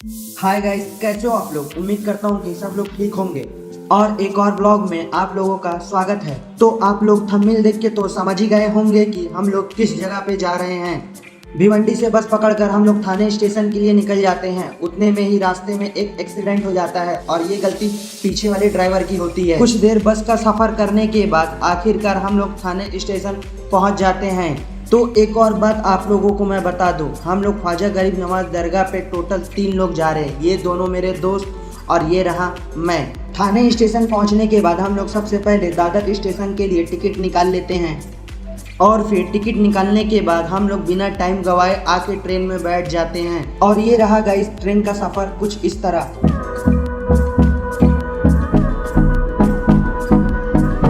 Hi guys, कैसे हो आप लोग। उम्मीद करता हूँ कि सब लोग ठीक होंगे और एक और ब्लॉग में आप लोगों का स्वागत है। तो आप लोग थंबनेल देख के तो समझ ही गए होंगे कि हम लोग किस जगह पे जा रहे हैं। भिवंडी से बस पकड़कर हम लोग थाने स्टेशन के लिए निकल जाते हैं। उतने में ही रास्ते में एक एक्सीडेंट हो जाता है और ये गलती पीछे वाले ड्राइवर की होती है। कुछ देर बस का सफर करने के बाद आखिरकार हम लोग थाने स्टेशन पहुंच जाते हैं। तो एक और बात आप लोगों को मैं बता दूं, हम लोग ख्वाजा गरीब नवाज दरगाह पे टोटल 3 लोग जा रहे हैं। ये दोनों मेरे दोस्त और ये रहा मैं। थाने स्टेशन पहुंचने के बाद हम लोग सबसे पहले दादर स्टेशन के लिए टिकट निकाल लेते हैं और फिर टिकट निकालने के बाद हम लोग बिना टाइम गवाए आके ट्रेन में बैठ जाते हैं। और ये रहा गाइस ट्रेन का सफ़र कुछ इस तरह।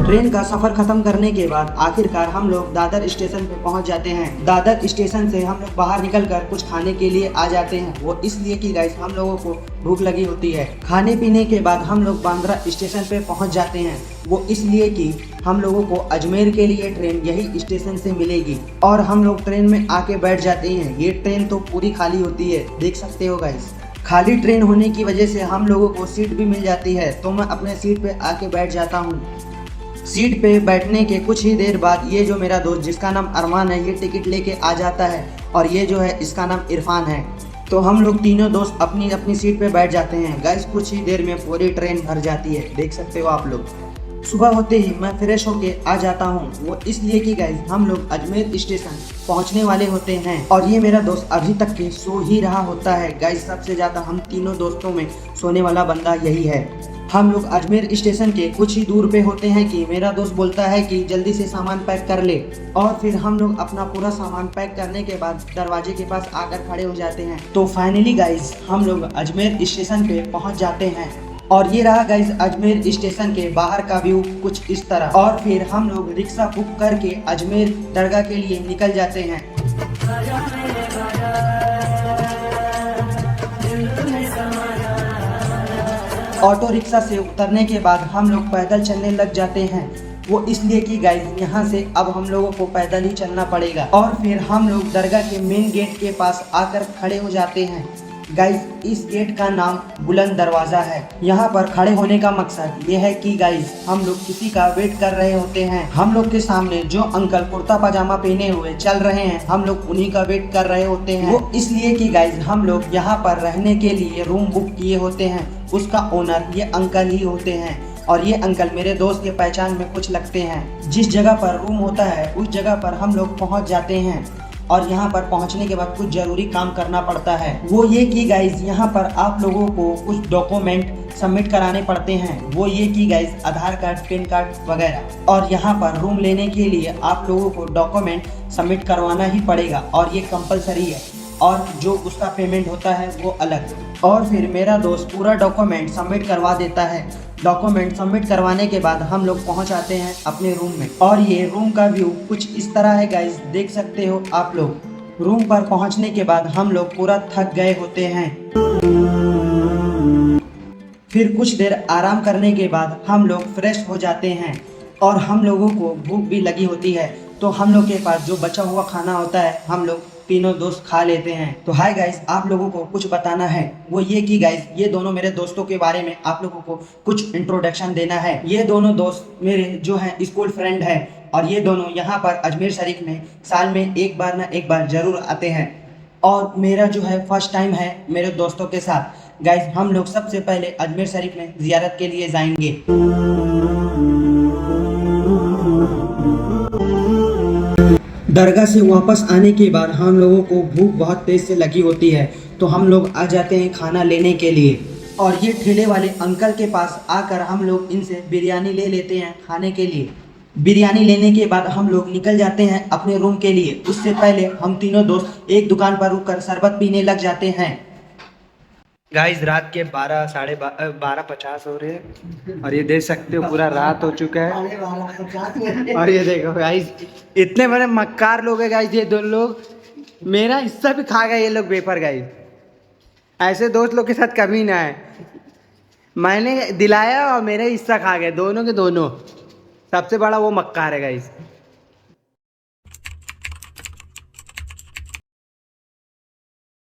ट्रेन का सफर खत्म करने के बाद आखिरकार हम लोग दादर स्टेशन पे पहुंच जाते हैं। दादर स्टेशन से हम लोग बाहर निकलकर कुछ खाने के लिए आ जाते हैं। वो इसलिए कि गाइस हम लोगों को भूख लगी होती है। खाने पीने के बाद हम लोग बांद्रा स्टेशन पे पहुंच जाते हैं। वो इसलिए कि हम लोगों को अजमेर के लिए ट्रेन यही स्टेशन से मिलेगी और हम लोग ट्रेन में आके बैठ जाते हैं। ये ट्रेन तो पूरी खाली होती है, देख सकते हो गाइस। खाली ट्रेन होने की वजह से हम लोगों को सीट भी मिल जाती है, तो मैं अपने सीट पे आके बैठ जाता हूँ। सीट पे बैठने के कुछ ही देर बाद ये जो मेरा दोस्त जिसका नाम अरमान है, ये टिकट लेके आ जाता है और ये जो है इसका नाम इरफान है। तो हम लोग तीनों दोस्त अपनी अपनी सीट पे बैठ जाते हैं। गाइस कुछ ही देर में पूरी ट्रेन भर जाती है, देख सकते हो आप लोग। सुबह होते ही मैं फ्रेश होके आ जाता हूँ। वो इसलिए कि गाइस हम लोग अजमेर स्टेशन पहुँचने वाले होते हैं और ये मेरा दोस्त अभी तक के सो ही रहा होता है। गाइस सबसे ज़्यादा हम तीनों दोस्तों में सोने वाला बंदा यही है। हम लोग अजमेर स्टेशन के कुछ ही दूर पे होते हैं कि मेरा दोस्त बोलता है कि जल्दी से सामान पैक कर ले और फिर हम लोग अपना पूरा सामान पैक करने के बाद दरवाजे के पास आकर खड़े हो जाते हैं। तो फाइनली गाइस हम लोग अजमेर स्टेशन पे पहुंच जाते हैं और ये रहा गाइस अजमेर स्टेशन के बाहर का व्यू कुछ इस तरह। और फिर हम लोग रिक्शा बुक करके अजमेर दरगाह के लिए निकल जाते हैं। ऑटो रिक्शा से उतरने के बाद हम लोग पैदल चलने लग जाते हैं। वो इसलिए कि गाइस यहाँ से अब हम लोगों को पैदल ही चलना पड़ेगा। और फिर हम लोग दरगाह के मेन गेट के पास आकर खड़े हो जाते हैं। गाइस इस गेट का नाम बुलंद दरवाज़ा है। यहाँ पर खड़े होने का मकसद ये है कि गाइस हम लोग किसी का वेट कर रहे होते हैं। हम लोग के सामने जो अंकल कुर्ता पजामा पहने हुए चल रहे हैं, हम लोग उन्हीं का वेट कर रहे होते हैं। वो इसलिए कि गाइस हम लोग यहाँ पर रहने के लिए रूम बुक किए होते हैं। उसका ओनर ये अंकल ही होते हैं और ये अंकल मेरे दोस्त के पहचान में कुछ लगते हैं। जिस जगह पर रूम होता है उस जगह पर हम लोग पहुँच जाते हैं और यहाँ पर पहुँचने के बाद कुछ ज़रूरी काम करना पड़ता है। वो ये कि गाइस यहाँ पर आप लोगों को कुछ डॉक्यूमेंट सबमिट कराने पड़ते हैं। वो ये कि गाइस आधार कार्ड, पैन कार्ड वगैरह। और यहाँ पर रूम लेने के लिए आप लोगों को डॉक्यूमेंट सबमिट करवाना ही पड़ेगा और ये कंपलसरी है और जो उसका पेमेंट होता है वो अलग। और फिर मेरा दोस्त पूरा डॉक्यूमेंट सबमिट करवा देता है। डॉक्यूमेंट सबमिट करवाने के बाद हम लोग पहुंच आते हैं अपने रूम में और ये रूम का व्यू कुछ इस तरह है गाइस, देख सकते हो आप लोग। रूम पर पहुंचने के बाद हम लोग पूरा थक गए होते हैं। फिर कुछ देर आराम करने के बाद हम लोग फ्रेश हो जाते हैं और हम लोगों को भूख भी लगी होती है। तो हम लोग के पास जो बचा हुआ खाना होता है हम लोग तीनों दोस्त खा लेते हैं। तो हाय गाइस, आप लोगों को कुछ बताना है। वो ये कि गाइस ये दोनों मेरे दोस्तों के बारे में आप लोगों को कुछ इंट्रोडक्शन देना है। ये दोनों दोस्त मेरे जो हैं स्कूल फ्रेंड हैं और ये दोनों यहाँ पर अजमेर शरीफ में साल में एक बार ना एक बार जरूर आते हैं और मेरा जो है फर्स्ट टाइम है मेरे दोस्तों के साथ। गाइस हम लोग सबसे पहले अजमेर शरीफ में जियारत के लिए जाएंगे। दरगाह से वापस आने के बाद हम लोगों को भूख बहुत तेज़ से लगी होती है, तो हम लोग आ जाते हैं खाना लेने के लिए। और ये ठेले वाले अंकल के पास आकर हम लोग इनसे बिरयानी ले लेते हैं खाने के लिए। बिरयानी लेने के बाद हम लोग निकल जाते हैं अपने रूम के लिए। उससे पहले हम तीनों दोस्त एक दुकान पर रुककर शरबत पीने लग जाते हैं। गाइस रात के 12:50 हो रहे हैं और ये देख सकते हो पूरा रात हो चुका है। और ये देखो गाइस इतने बड़े मक्कार लोग हैं गाइस, ये दो लोग मेरा हिस्सा भी खा गए ये लोग पेपर। गाइस ऐसे दोस्त लोग के साथ कभी ना है। मैंने दिलाया और मेरा हिस्सा खा गए दोनों के दोनों। सबसे बड़ा वो मक्कार है गाइस।